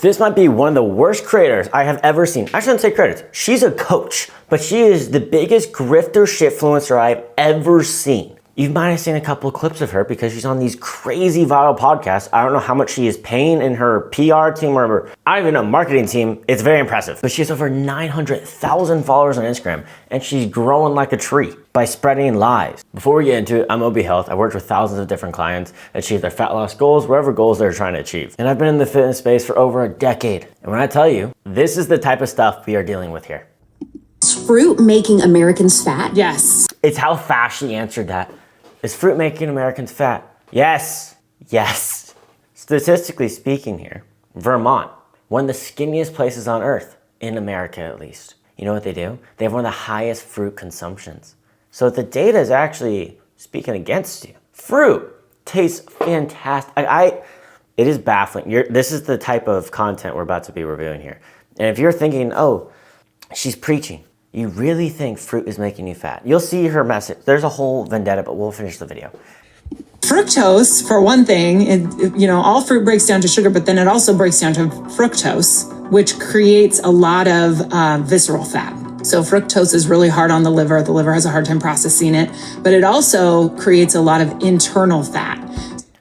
This might be one of the worst creators I have ever seen. I shouldn't say creators. She's a coach, but she is the biggest grifter shitfluencer I've ever seen. You might have seen a couple of clips of her because she's on these crazy viral podcasts. I don't know how much she is paying in her PR team or her, I don't even know, marketing team. It's very impressive. But she has over 900,000 followers on Instagram and she's growing like a tree by spreading lies. Before we get into it, I'm OB Health. I worked with thousands of different clients, achieve their fat loss goals, whatever goals they're trying to achieve. And I've been in the fitness space for over a decade. And when I tell you, this is the type of stuff we are dealing with here. Is fruit making Americans fat? Yes. It's how fast she answered that. Is fruit making Americans fat? Yes. Yes. Statistically speaking here, Vermont, one of the skinniest places on earth, in America at least. You know what they do? They have one of the highest fruit consumptions. So the data is actually speaking against you. Fruit tastes fantastic. It is baffling. This is the type of content we're about to be reviewing here. And if you're thinking, oh, she's preaching, you really think fruit is making you fat. You'll see her message. There's a whole vendetta, but we'll finish the video. Fructose, for one thing, all fruit breaks down to sugar, but then it also breaks down to fructose, which creates a lot of visceral fat. So fructose is really hard on the liver. The liver has a hard time processing it, but it also creates a lot of internal fat.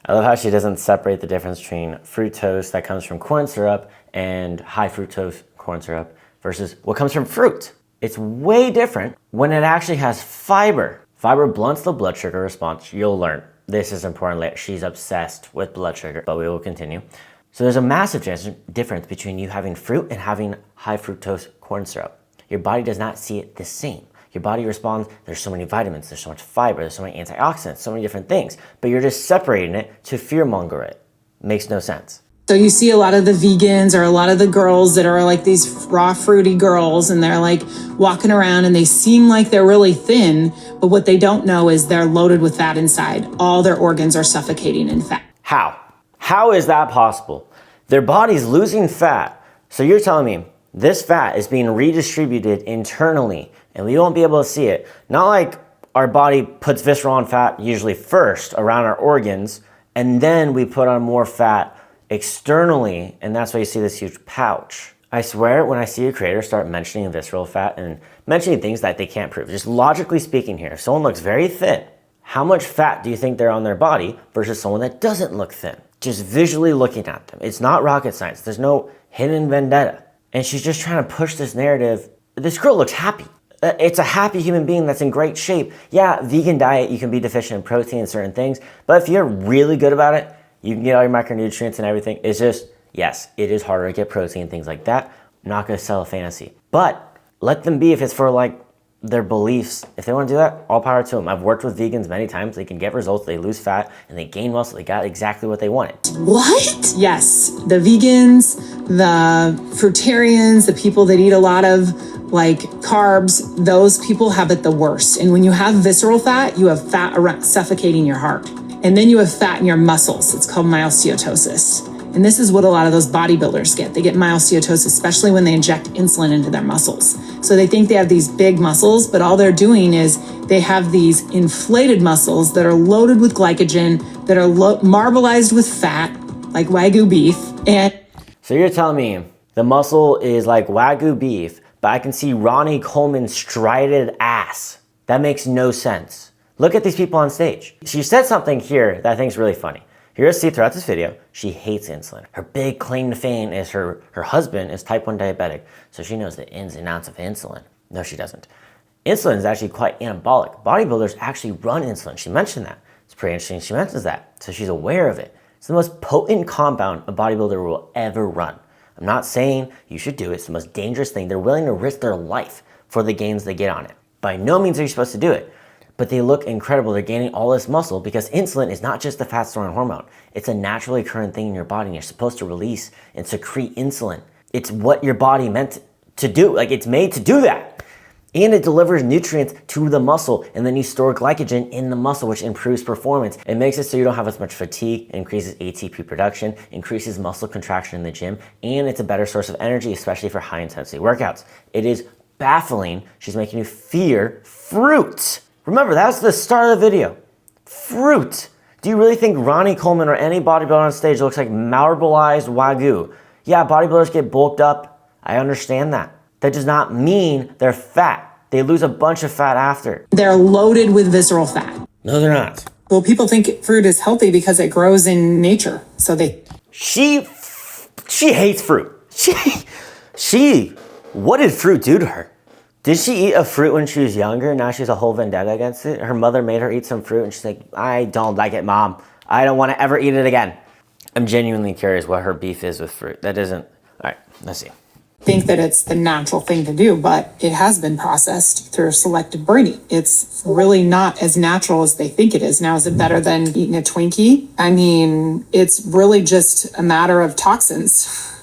I love how she doesn't separate the difference between fructose that comes from corn syrup and high fructose corn syrup versus what comes from fruit. It's way different when it actually has fiber. Fiber blunts the blood sugar response. You'll learn. This is important later. She's obsessed with blood sugar, but we will continue. So there's a massive difference between you having fruit and having high fructose corn syrup. Your body does not see it the same. Your body responds, there's so many vitamins, there's so much fiber, there's so many antioxidants, so many different things, but you're just separating it to fearmonger it. Makes no sense. So you see a lot of the vegans or a lot of the girls that are like these raw fruity girls and they're like walking around and they seem like they're really thin, but what they don't know is they're loaded with fat inside. All their organs are suffocating in fat. How? How is that possible? Their body's losing fat. So you're telling me this fat is being redistributed internally and we won't be able to see it. Not like our body puts visceral on fat usually first around our organs and then we put on more fat externally, and that's why you see this huge pouch. I swear when I see a creator start mentioning visceral fat and mentioning things that they can't prove, just logically speaking here, if someone looks very thin, how much fat do you think they're on their body versus someone that doesn't look thin? Just visually looking at them. It's not rocket science. There's no hidden vendetta. And she's just trying to push this narrative. This girl looks happy. It's a happy human being that's in great shape. Yeah, vegan diet, you can be deficient in protein and certain things, but if you're really good about it, you can get all your micronutrients and everything. It's just, yes, it is harder to get protein and things like that. I'm not gonna sell a fantasy. But let them be if it's for like their beliefs. If they wanna do that, all power to them. I've worked with vegans many times. They can get results, they lose fat, and they gain muscle. They got exactly what they wanted. What? Yes, the vegans, the fruitarians, the people that eat a lot of like carbs, those people have it the worst. And when you have visceral fat, you have fat around, suffocating your heart. And then you have fat in your muscles. It's called myosteatosis. And this is what a lot of those bodybuilders get. They get myosteatosis, especially when they inject insulin into their muscles. So they think they have these big muscles, but all they're doing is they have these inflated muscles that are loaded with glycogen, that are marbleized with fat, like Wagyu beef. And so you're telling me the muscle is like Wagyu beef, but I can see Ronnie Coleman's strided ass. That makes no sense. Look at these people on stage. She said something here that I think is really funny. You're gonna see throughout this video, she hates insulin. Her big claim to fame is her husband is type 1 diabetic, so she knows the ins and outs of insulin. No, she doesn't. Insulin is actually quite anabolic. Bodybuilders actually run insulin. She mentioned that. It's pretty interesting she mentions that, so she's aware of it. It's the most potent compound a bodybuilder will ever run. I'm not saying you should do it. It's the most dangerous thing. They're willing to risk their life for the gains they get on it. By no means are you supposed to do it. But they look incredible. They're gaining all this muscle because insulin is not just a fat storing hormone. It's a naturally occurring thing in your body and you're supposed to release and secrete insulin. It's what your body meant to do. Like it's made to do that. And it delivers nutrients to the muscle and then you store glycogen in the muscle, which improves performance. It makes it so you don't have as much fatigue, increases ATP production, increases muscle contraction in the gym, and it's a better source of energy, especially for high intensity workouts. It is baffling. She's making you fear fruit. Remember, that's the start of the video. Fruit. Do you really think Ronnie Coleman or any bodybuilder on stage looks like marbleized Wagyu? Yeah, bodybuilders get bulked up. I understand that. That does not mean they're fat. They lose a bunch of fat after. They're loaded with visceral fat. No, they're not. Well, people think fruit is healthy because it grows in nature. So She hates fruit. What did fruit do to her? Did she eat a fruit when she was younger? Now she has a whole vendetta against it. Her mother made her eat some fruit and she's like, I don't like it, Mom. I don't want to ever eat it again. I'm genuinely curious what her beef is with fruit. That isn't, all right, let's see. think that it's the natural thing to do, but it has been processed through selective breeding. It's really not as natural as they think it is. Now, is it better than eating a Twinkie? I mean, it's really just a matter of toxins.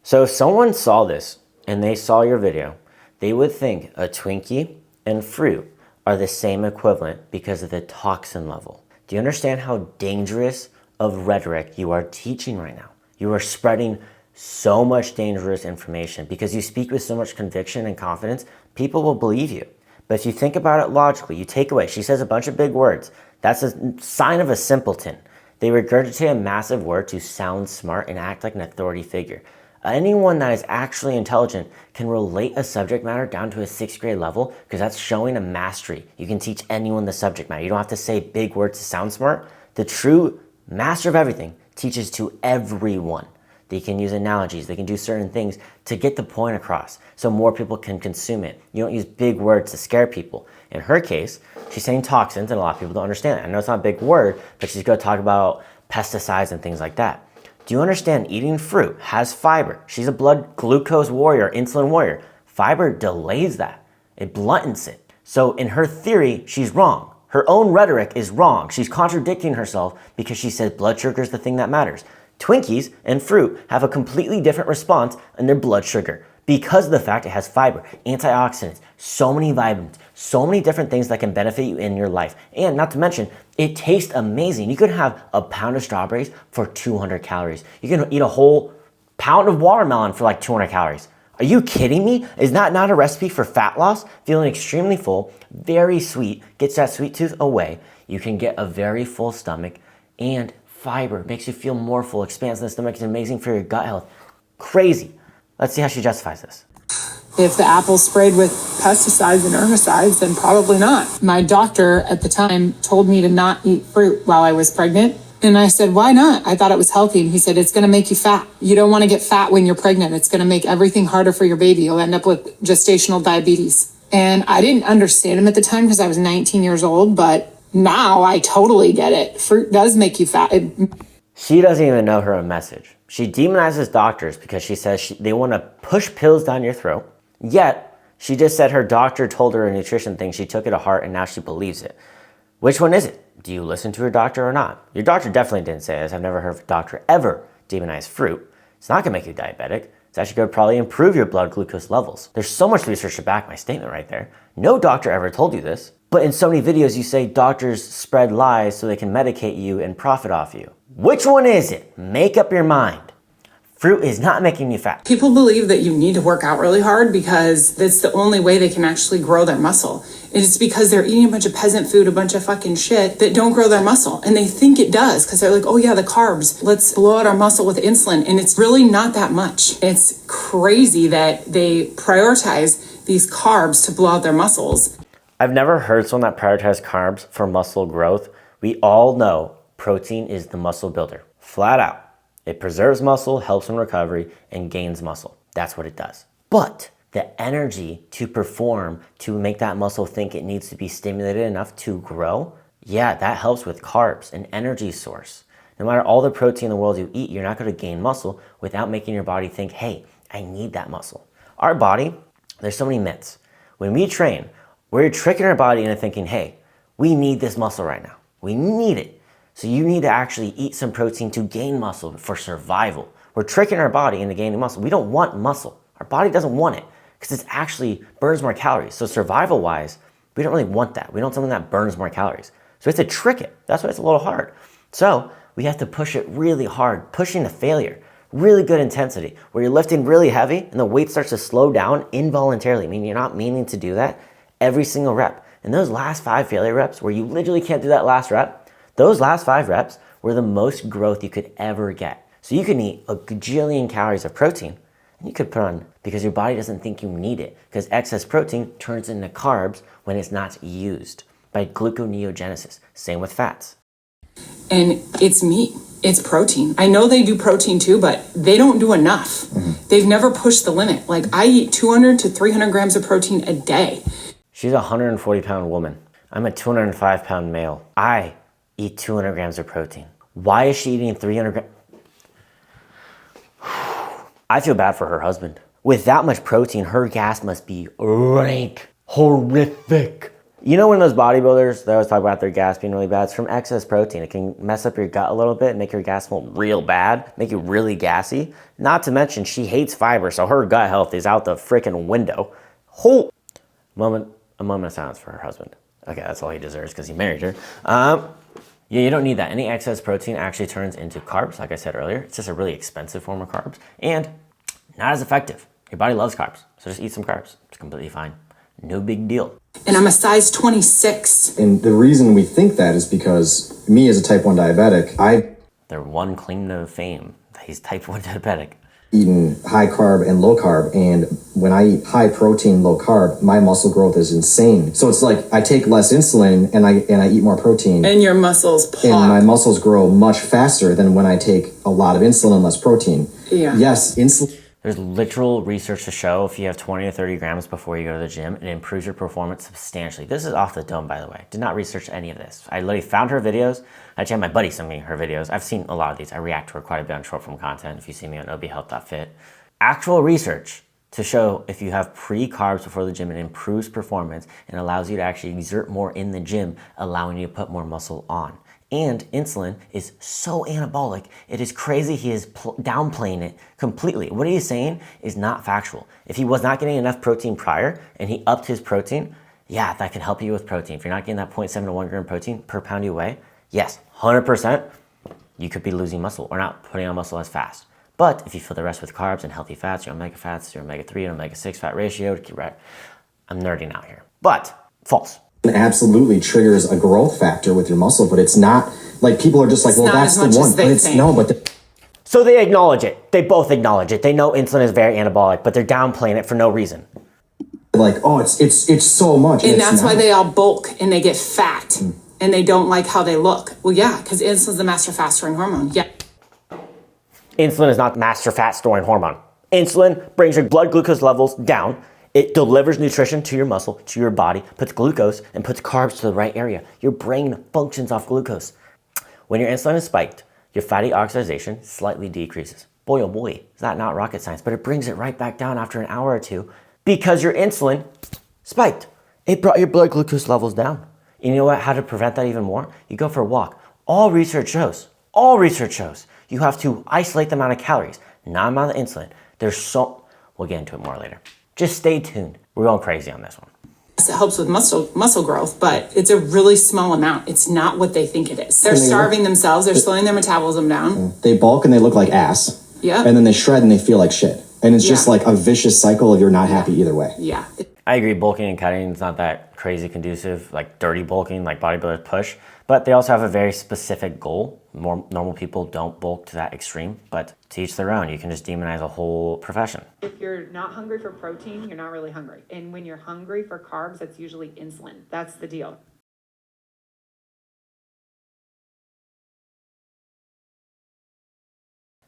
So if someone saw this and they saw your video, they would think a Twinkie and fruit are the same equivalent because of the toxin level. Do you understand how dangerous of rhetoric you are teaching right now? You are spreading so much dangerous information because you speak with so much conviction and confidence, people will believe you. But if you think about it logically, you take away, she says a bunch of big words. That's a sign of a simpleton. They regurgitate a massive word to sound smart and act like an authority figure. Anyone that is actually intelligent can relate a subject matter down to a 6th grade level because that's showing a mastery. You can teach anyone the subject matter. You don't have to say big words to sound smart. The true master of everything teaches to everyone. They can use analogies. They can do certain things to get the point across so more people can consume it. You don't use big words to scare people. In her case, she's saying toxins, and a lot of people don't understand it. I know it's not a big word, but she's going to talk about pesticides and things like that. Do you understand eating fruit has fiber? She's a blood glucose warrior, insulin warrior. Fiber delays that. It bluntens it. So in her theory, she's wrong. Her own rhetoric is wrong. She's contradicting herself because she says blood sugar is the thing that matters. Twinkies and fruit have a completely different response in their blood sugar because of the fact it has fiber, antioxidants, so many vitamins, so many different things that can benefit you in your life. And not to mention, it tastes amazing. You can have a pound of strawberries for 200 calories. You can eat a whole pound of watermelon for like 200 calories. Are you kidding me? Is that not a recipe for fat loss? Feeling extremely full, very sweet, gets that sweet tooth away. You can get a very full stomach, and fiber makes you feel more full, expands the stomach, is amazing for your gut health. Crazy. Let's see how she justifies this. If the apple's sprayed with pesticides and herbicides, then probably not. My doctor at the time told me to not eat fruit while I was pregnant. And I said, why not? I thought it was healthy. And he said, it's going to make you fat. You don't want to get fat when you're pregnant. It's going to make everything harder for your baby. You'll end up with gestational diabetes. And I didn't understand him at the time because I was 19 years old, but now I totally get it. Fruit does make you fat. She doesn't even know her own message. She demonizes doctors because she says they want to push pills down your throat. Yet, she just said her doctor told her a nutrition thing. She took it to heart and now she believes it. Which one is it? Do you listen to your doctor or not? Your doctor definitely didn't say this. I've never heard of a doctor ever demonize fruit. It's not going to make you diabetic. It's actually going to probably improve your blood glucose levels. There's so much research to back my statement right there. No doctor ever told you this. But in so many videos, you say doctors spread lies so they can medicate you and profit off you. Which one is it? Make up your mind. Fruit is not making you fat. People believe that you need to work out really hard because that's the only way they can actually grow their muscle. And it's because they're eating a bunch of peasant food, a bunch of fucking shit that don't grow their muscle. And they think it does because they're like, oh yeah, the carbs, let's blow out our muscle with insulin. And it's really not that much. It's crazy that they prioritize these carbs to blow out their muscles. I've never heard someone that prioritizes carbs for muscle growth. We all know protein is the muscle builder, flat out. It preserves muscle, helps in recovery, and gains muscle. That's what it does. But the energy to perform, to make that muscle think it needs to be stimulated enough to grow, yeah, that helps with carbs, an energy source. No matter all the protein in the world you eat, you're not going to gain muscle without making your body think, hey, I need that muscle. Our body, there's so many myths. When we train, we're tricking our body into thinking, hey, we need this muscle right now. We need it. So you need to actually eat some protein to gain muscle for survival. We're tricking our body into gaining muscle. We don't want muscle. Our body doesn't want it because it actually burns more calories. So survival-wise, we don't really want that. We want something that burns more calories. So we have to trick it. That's why it's a little hard. So we have to push it really hard, pushing to failure. Really good intensity, where you're lifting really heavy and the weight starts to slow down involuntarily, meaning you're not meaning to do that every single rep. And those last 5 failure reps where you literally can't do that last rep, those last 5 reps were the most growth you could ever get. So you can eat a gajillion calories of protein and you could put on, because your body doesn't think you need it, because excess protein turns into carbs when it's not used by gluconeogenesis. Same with fats. And it's meat. It's protein. I know they do protein too, but they don't do enough. They've never pushed the limit. Like I eat 200 to 300 grams of protein a day. She's a 140-pound woman. I'm a 205-pound male. I eat 200 grams of protein. Why is she eating 300 grams? I feel bad for her husband. With that much protein, her gas must be rank, horrific. You know when those bodybuilders, they always talk about their gas being really bad? It's from excess protein. It can mess up your gut a little bit, make your gas smell real bad, make you really gassy. Not to mention, she hates fiber, so her gut health is out the freaking window. A moment of silence for her husband. Okay, that's all he deserves because he married her. Yeah, you don't need that. Any excess protein actually turns into carbs, like I said earlier. It's just a really expensive form of carbs and not as effective. Your body loves carbs, so just eat some carbs. It's completely fine. No big deal. And I'm a size 26. And the reason we think that is because me as a type 1 diabetic, Their one claim to fame, he's type 1 diabetic. eaten high carb and low carb, and when I eat high protein, low carb, my muscle growth is insane. So it's like I take less insulin and I eat more protein, And your muscles pop. and my muscles grow much faster than when I take a lot of insulin and less protein. Yeah. Yes, insulin. There's literal research to show if you have 20 or 30 grams before you go to the gym, it improves your performance substantially. This is off the dome, by the way. Did not research any of this. I literally found her videos. Actually, my buddy sent me her videos. I've seen a lot of these. I react to her quite a bit on short form content. If you see me on obhealth.fit. Actual research to show if you have pre-carbs before the gym, it improves performance and allows you to actually exert more in the gym, allowing you to put more muscle on. And insulin is so anabolic, it is crazy he is downplaying it completely. What he is saying is not factual. If he was not getting enough protein prior and he upped his protein, yeah, that can help you with protein. If you're not getting that 0.7 to 1 gram protein per pound you weigh, yes, 100%, you could be losing muscle or not putting on muscle as fast. But if you fill the rest with carbs and healthy fats, your omega fats, your omega-3 and omega-6 fat ratio, I'm nerding out here. But false. Absolutely triggers a growth factor with your muscle, but it's not like people are just like, well, that's the one. But it's no, but so they acknowledge it. They both acknowledge it. They know insulin is very anabolic, but they're downplaying it for no reason. like, oh, it's so much. And that's why they all bulk and they get fat and they don't like how they look. Well, yeah, because insulin's the master fat storing hormone. Yeah. Insulin is not master fat storing hormone. Insulin brings your blood glucose levels down. It delivers nutrition to your muscle, to your body, puts glucose and puts carbs to the right area. Your brain functions off glucose. When your insulin is spiked, your fatty oxidation slightly decreases. Boy, oh boy, is that not rocket science, but it brings it right back down after an hour or two because your insulin spiked. It brought your blood glucose levels down. And you know what? How to prevent that even more? You go for a walk. All research shows, you have to isolate the amount of calories, not the amount of insulin. We'll get into it more later. Just stay tuned. We're going crazy on this one. It helps with muscle growth, but it's a really small amount. It's not what they think it is. They're starving themselves. They're slowing their metabolism down. They bulk and they look like ass. Yeah. And then they shred and they feel like shit. And it's just like a vicious cycle of you're not happy either way. Yeah. I agree, bulking and cutting is not that crazy conducive, like dirty bulking, like bodybuilders push, but they also have a very specific goal. More normal people don't bulk to that extreme, but to each their own. You can just demonize a whole profession. If you're not hungry for protein, you're not really hungry. And when you're hungry for carbs, that's usually insulin. That's the deal.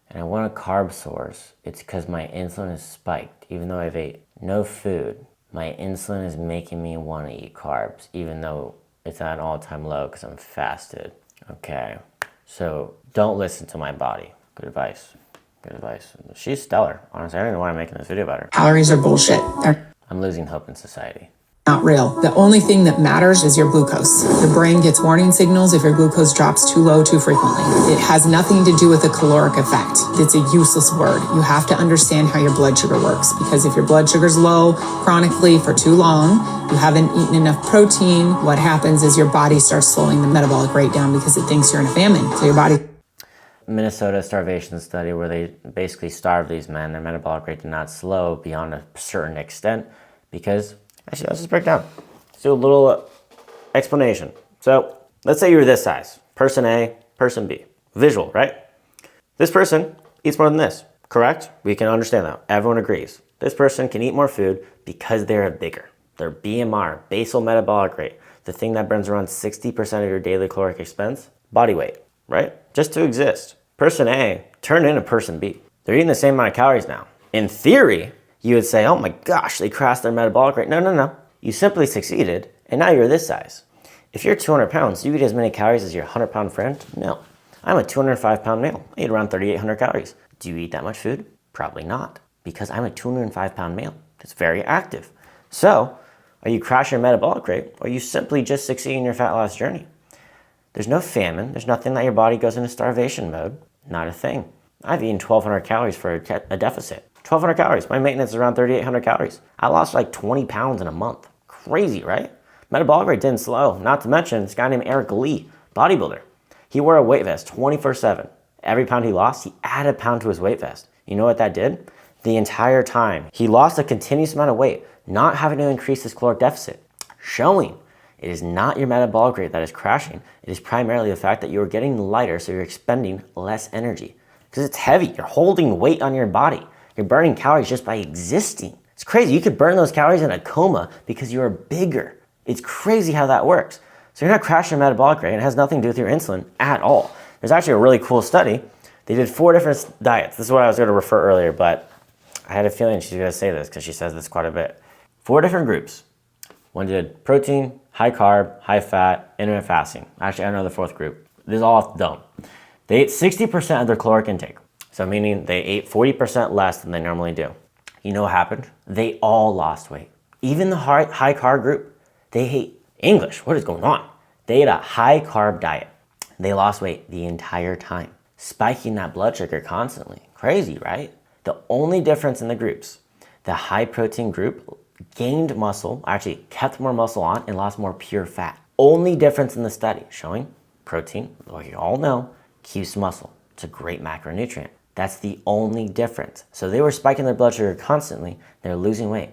And I want a carb source. It's because my insulin is spiked. Even though I've ate no food, my insulin is making me want to eat carbs, even though it's at an all-time low because I'm fasted. Okay, so don't listen to my body. Good advice. Good advice. She's stellar. Honestly, I don't even know why I'm making this video about her. Calories are bullshit. They're I'm losing hope in society. not real. The only thing that matters is your glucose. Your brain gets warning signals if your glucose drops too low too frequently. It has nothing to do with the caloric effect. It's a useless word. You have to understand how your blood sugar works, because if your blood sugar's low chronically for too long, you haven't eaten enough protein, what happens is your body starts slowing the metabolic rate down because it thinks you're in a famine. So your body Minnesota starvation study where they basically starved these men. Their metabolic rate did not slow beyond a certain extent because, actually, let's just break down. Let's do a little explanation. So let's say you're this size, person A, person B. Visual, right? This person eats more than this. Correct? We can understand that. Everyone agrees. This person can eat more food because they're bigger. Their BMR, basal metabolic rate, the thing that burns around 60% of your daily caloric expense, body weight, right? Just to exist. Person A turned into person B. They're eating the same amount of calories now. In theory, you would say, oh my gosh, they crashed their metabolic rate. No. You simply succeeded, and now you're this size. If you're 200 pounds, do you eat as many calories as your 100-pound friend? No. I'm a 205-pound male. I eat around 3,800 calories. Do you eat that much food? Probably not, because I'm a 205-pound male that's very active. So, are you crashing your metabolic rate, or are you simply just succeeding in your fat loss journey? There's no famine. There's nothing that your body goes into starvation mode. Not a thing. I've eaten 1,200 calories for a deficit. 1,200 calories. My maintenance is around 3,800 calories. I lost like 20 pounds in a month. Crazy, right? Metabolic rate didn't slow. Not to mention this guy named Eric Lee, bodybuilder. He wore a weight vest 24/7. Every pound he lost, he added a pound to his weight vest. You know what that did? The entire time, he lost a continuous amount of weight, not having to increase his caloric deficit, showing it is not your metabolic rate that is crashing. It is primarily the fact that you are getting lighter, so you're expending less energy. Because it's heavy. You're holding weight on your body. You're burning calories just by existing. It's crazy. You could burn those calories in a coma because you are bigger. It's crazy how that works. So you're not crashing your metabolic rate. It has nothing to do with your insulin at all. There's actually a really cool study. They did 4 different diets. This is what I was going to refer earlier, but I had a feeling she's going to say this because she says this quite a bit. 4 different groups. One did protein, high carb, high fat, intermittent fasting. Actually, I know the 4th group. This is all off the dome. They ate 60% of their caloric intake. So meaning they ate 40% less than they normally do. You know what happened? They all lost weight. Even the high carb group, they ate English. What is going on? They ate a high carb diet. They lost weight the entire time, spiking that blood sugar constantly. Crazy, right? The only difference in the groups, the high protein group gained muscle, actually kept more muscle on and lost more pure fat. Only difference in the study showing protein, like you all know, keeps muscle. It's a great macronutrient. That's the only difference. So they were spiking their blood sugar constantly. They're losing weight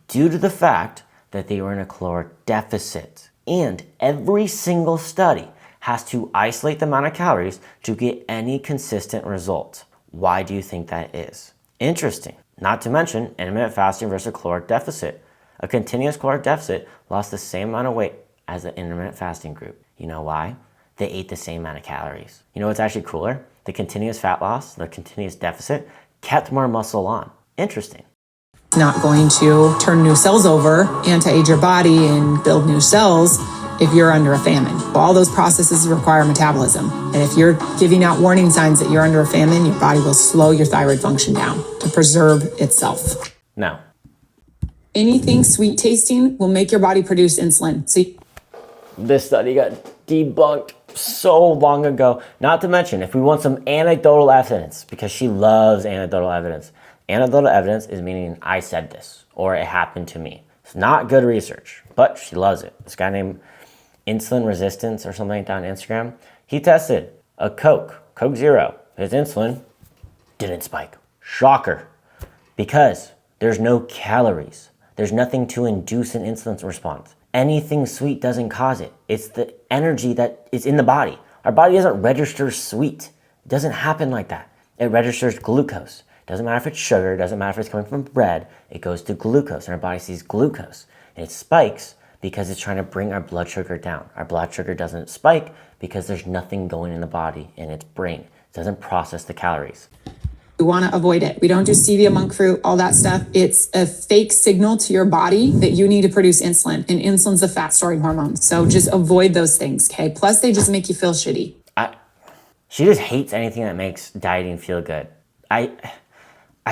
due to the fact that they were in a caloric deficit. And every single study has to isolate the amount of calories to get any consistent result. Why do you think that is? Interesting. Not to mention intermittent fasting versus caloric deficit. A continuous caloric deficit lost the same amount of weight as the intermittent fasting group. You know why? They ate the same amount of calories. You know what's actually cooler? The continuous fat loss, the continuous deficit, kept more muscle on. Interesting. Not going to turn new cells over, anti-age your body and build new cells if you're under a famine. All those processes require metabolism. And if you're giving out warning signs that you're under a famine, your body will slow your thyroid function down to preserve itself. No. Anything sweet tasting will make your body produce insulin. See, This study got debunked so long ago. Not to mention, if we want some anecdotal evidence, because she loves anecdotal evidence. Anecdotal evidence is meaning I said this or it happened to me. It's not good research, but she loves it. This guy named Insulin Resistance or something like that on Instagram, he tested a Coke Zero. His insulin didn't spike. Shocker. Because there's no calories. There's nothing to induce an insulin response. Anything sweet doesn't cause it. It's the energy that is in the body. Our body doesn't register sweet. It doesn't happen like that. It registers glucose. It doesn't matter if it's sugar. It doesn't matter if it's coming from bread. It goes to glucose, and our body sees glucose. And it spikes because it's trying to bring our blood sugar down. Our blood sugar doesn't spike because there's nothing going in the body, in its brain. It doesn't process the calories. we want to avoid it. We don't do stevia, monk fruit, all that stuff. It's a fake signal to your body that you need to produce insulin, and insulin's a fat storing hormone. So just avoid those things, okay? Plus, they just make you feel shitty. She just hates anything that makes dieting feel good. I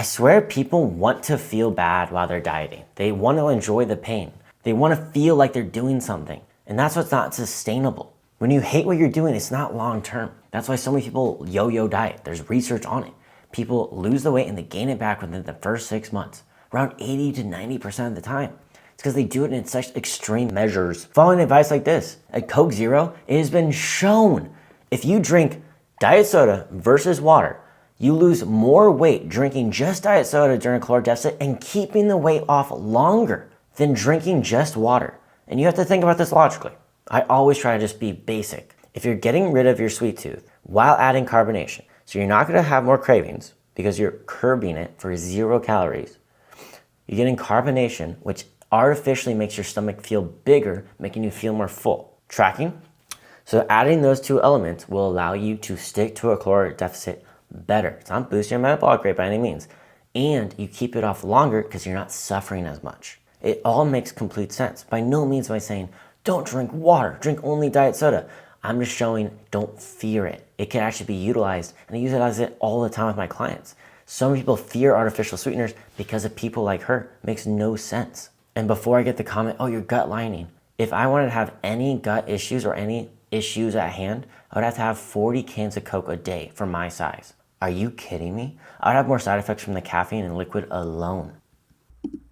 swear people want to feel bad while they're dieting. They want to enjoy the pain. They want to feel like they're doing something. And that's what's not sustainable. When you hate what you're doing, it's not long term. That's why so many people yo-yo diet. There's research on it. People lose the weight and they gain it back within the first 6 months, around 80 to 90% of the time. It's because they do it in such extreme measures. Following advice like this, at Coke Zero, it has been shown if you drink diet soda versus water, you lose more weight drinking just diet soda during a caloric deficit and keeping the weight off longer than drinking just water. And you have to think about this logically. I always try to just be basic. If you're getting rid of your sweet tooth while adding carbonation, so you're not going to have more cravings because you're curbing it for 0 calories. You're getting carbonation, which artificially makes your stomach feel bigger, making you feel more full. Tracking? So adding those 2 elements will allow you to stick to a caloric deficit better. It's not boosting your metabolic rate by any means. And you keep it off longer because you're not suffering as much. It all makes complete sense. By no means am I saying, don't drink water, drink only diet soda. I'm just showing, don't fear it. It can actually be utilized, and I utilize it all the time with my clients. Some people fear artificial sweeteners because of people like her. It makes no sense. And before I get the comment, oh, your gut lining. If I wanted to have any gut issues or any issues at hand, I would have to have 40 cans of Coke a day for my size. Are you kidding me? I would have more side effects from the caffeine and liquid alone.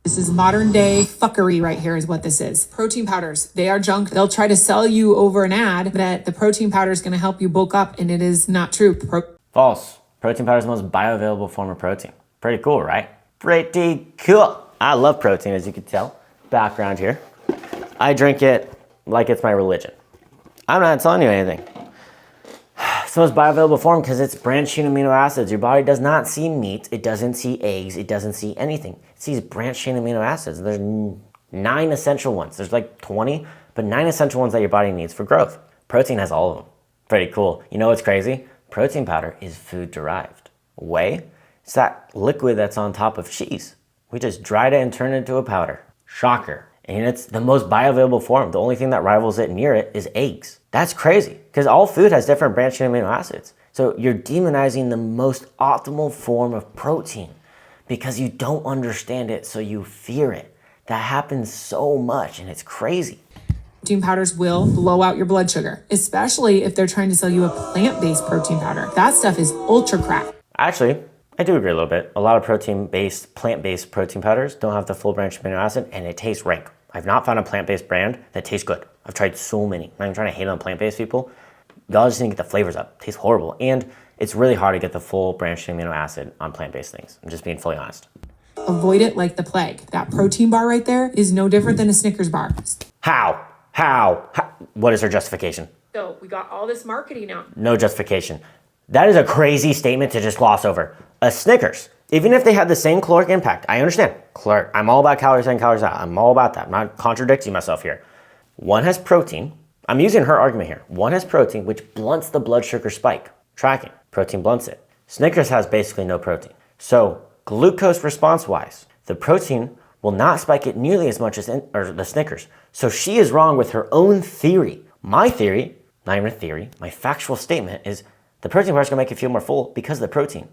This is modern day fuckery right here is what this is. Protein powders, they are junk. They'll try to sell you over an ad that the protein powder is going to help you bulk up, and it is not true. False. Protein powder is the most bioavailable form of protein. Pretty cool, right? Pretty cool. I love protein, as you can tell. Background here. I drink it like it's my religion. I'm not telling you anything. It's the most bioavailable form because it's branched chain amino acids. Your body does not see meat. It doesn't see eggs. It doesn't see anything. It sees branched chain amino acids. There's 9 essential ones. There's like 20, but 9 essential ones that your body needs for growth. Protein has all of them. Pretty cool. You know what's crazy? Protein powder is food derived. Whey, it's that liquid that's on top of cheese. We just dried it and turned it into a powder. Shocker. And it's the most bioavailable form. The only thing that rivals it near it is eggs. That's crazy because all food has different branched chain amino acids. So you're demonizing the most optimal form of protein because you don't understand it, so you fear it. That happens so much and it's crazy. Protein powders will blow out your blood sugar, especially if they're trying to sell you a plant-based protein powder. That stuff is ultra crap. Actually, I do agree a little bit. A lot of plant-based protein powders don't have the full branched amino acid and it tastes rank. I've not found a plant-based brand that tastes good. I've tried so many. I'm not even trying to hate on plant-based people. Y'all just need to get the flavors up. It tastes horrible. And it's really hard to get the full branched amino acid on plant-based things. I'm just being fully honest. Avoid it like the plague. That protein bar right there is no different than a Snickers bar. How? What is her justification? So we got all this marketing out. No justification. That is a crazy statement to just gloss over. A Snickers, even if they had the same caloric impact, I understand. I'm all about calories in, calories out. I'm all about that. I'm not contradicting myself here. One has protein. I'm using her argument here. One has protein, which blunts the blood sugar spike. Tracking. Protein blunts it. Snickers has basically no protein. So glucose response-wise, the protein will not spike it nearly as much as the Snickers. So she is wrong with her own theory. My theory, not even a theory, my factual statement is the protein bar is going to make you feel more full because of the protein.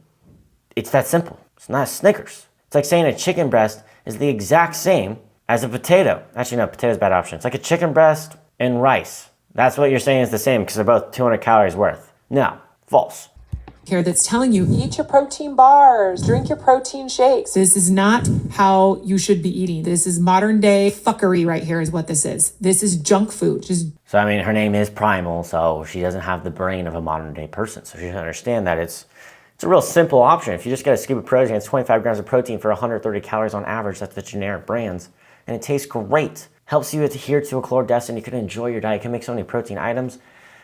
It's that simple. It's not a Snickers. It's like saying a chicken breast is the exact same as a potato. Actually, no, potato's a bad option. It's like a chicken breast and rice. That's what you're saying is the same because they're both 200 calories worth. No, false. Here that's telling you, eat your protein bars, drink your protein shakes. This is not how you should be eating. This is modern day fuckery right here is what this is. This is junk food. So, I mean, her name is Primal, so she doesn't have the brain of a modern day person. So she doesn't understand that it's a real simple option. If you just get a scoop of protein, it's 25 grams of protein for 130 calories on average. That's the generic brands. And it tastes great. Helps you adhere to a caloric deficit and you can enjoy your diet. You can make so many protein items.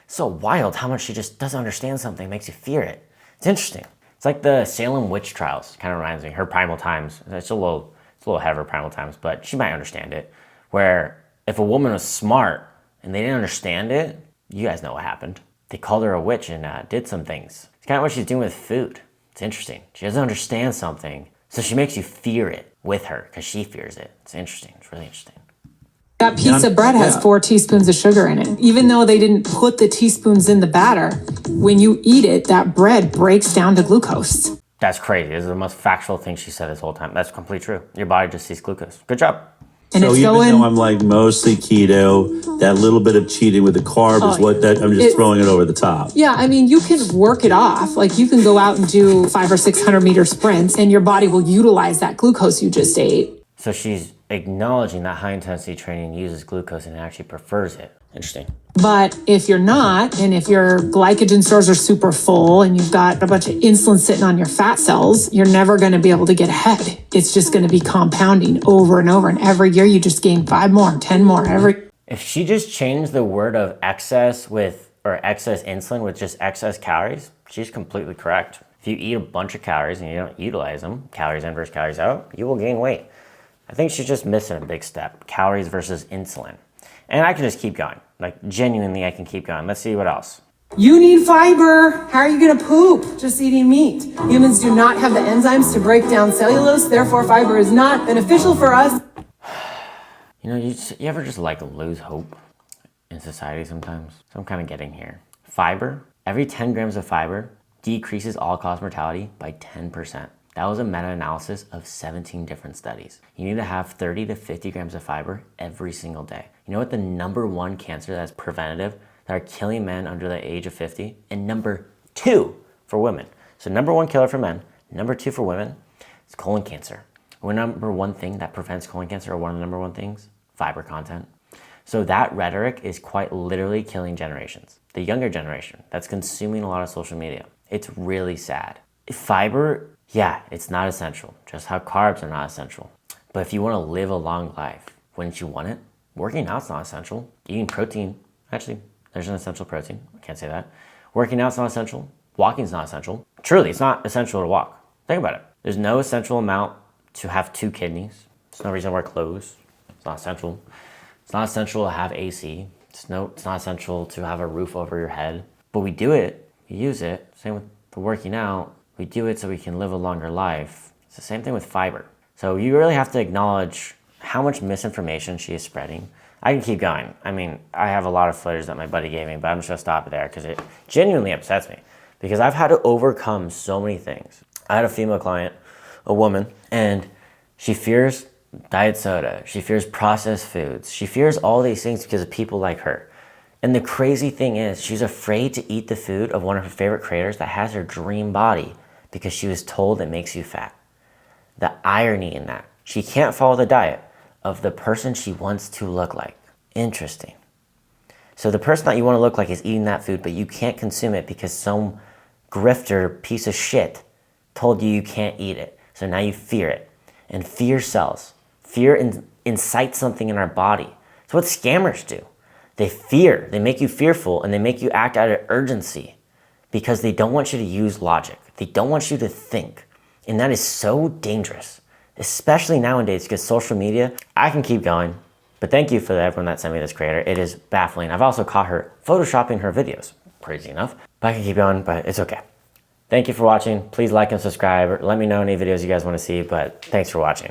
It's so wild how much she just doesn't understand something. It makes you fear it. It's interesting. It's like the Salem witch trials. Kind of reminds me. Her Primal Times. It's a little ahead of her Primal Times, but she might understand it. Where if a woman was smart and they didn't understand it, you guys know what happened. They called her a witch and did some things. It's kind of what she's doing with food. It's interesting. She doesn't understand something, so she makes you fear it with her because she fears it. It's interesting. It's really interesting. That piece of bread has 4 teaspoons of sugar in it. Even though they didn't put the teaspoons in the batter, when you eat it, that bread breaks down to glucose. That's crazy. This is the most factual thing she said this whole time. That's completely true. Your body just sees glucose. Good job. And so even though I'm like mostly keto, that little bit of cheating with the carb is what that I'm just throwing it over the top. Yeah, I mean, you can work it off. Like you can go out and do 500 or 600 meter sprints and your body will utilize that glucose you just ate. So she's acknowledging that high intensity training uses glucose and actually prefers it. Interesting. But if you're not, and if your glycogen stores are super full and you've got a bunch of insulin sitting on your fat cells, you're never going to be able to get ahead. It's just going to be compounding over and over. And every year you just gain 5 more, 10 more. If she just changed the word of excess excess insulin with just excess calories, she's completely correct. If you eat a bunch of calories and you don't utilize them, calories in versus calories out, you will gain weight. I think she's just missing a big step, calories versus insulin. And I can just keep going. Like, genuinely, I can keep going. Let's see what else. You need fiber. How are you going to poop just eating meat? Humans do not have the enzymes to break down cellulose, therefore fiber is not beneficial for us. You know, you ever just like lose hope in society sometimes? So I'm kind of getting here. Fiber, every 10 grams of fiber decreases all-cause mortality by 10%. That was a meta-analysis of 17 different studies. You need to have 30 to 50 grams of fiber every single day. You know what the number one cancer that's preventative that are killing men under the age of 50? And number 2 for women. So number 1 killer for men, number 2 for women is colon cancer. What number 1 thing that prevents colon cancer, or one of the number 1 things? Fiber content. So that rhetoric is quite literally killing generations. The younger generation that's consuming a lot of social media. It's really sad. Fiber, yeah, it's not essential, just how carbs are not essential. But if you want to live a long life, wouldn't you want it? Working out's not essential. Eating protein, actually, there's an essential protein. I can't say that. Working out's not essential. Walking's not essential. Truly, it's not essential to walk. Think about it. There's no essential amount to have 2 kidneys. There's no reason to wear clothes. It's not essential. It's not essential to have AC. It's not essential to have a roof over your head. But we do it. We use it. Same with the working out. We do it so we can live a longer life. It's the same thing with fiber. So you really have to acknowledge how much misinformation she is spreading. I can keep going. I mean, I have a lot of footage that my buddy gave me, but I'm just gonna stop it there because it genuinely upsets me. Because I've had to overcome so many things. I had a female client, a woman, and she fears diet soda. She fears processed foods. She fears all these things because of people like her. And the crazy thing is, she's afraid to eat the food of one of her favorite creators that has her dream body because she was told it makes you fat. The irony in that. She can't follow the diet of the person she wants to look like. Interesting. So the person that you want to look like is eating that food, but you can't consume it because some grifter piece of shit told you can't eat it. So now you fear it. And fear sells. Fear incites something in our body. It's what scammers do. They fear. They make you fearful and they make you act out of urgency because they don't want you to use logic. They don't want you to think. And that is so dangerous, especially nowadays because social media, I can keep going, but thank you for everyone that sent me this creator. It is baffling. I've also caught her photoshopping her videos, crazy enough. But I can keep going, but it's okay. Thank you for watching. Please like and subscribe. Let me know any videos you guys want to see, but thanks for watching.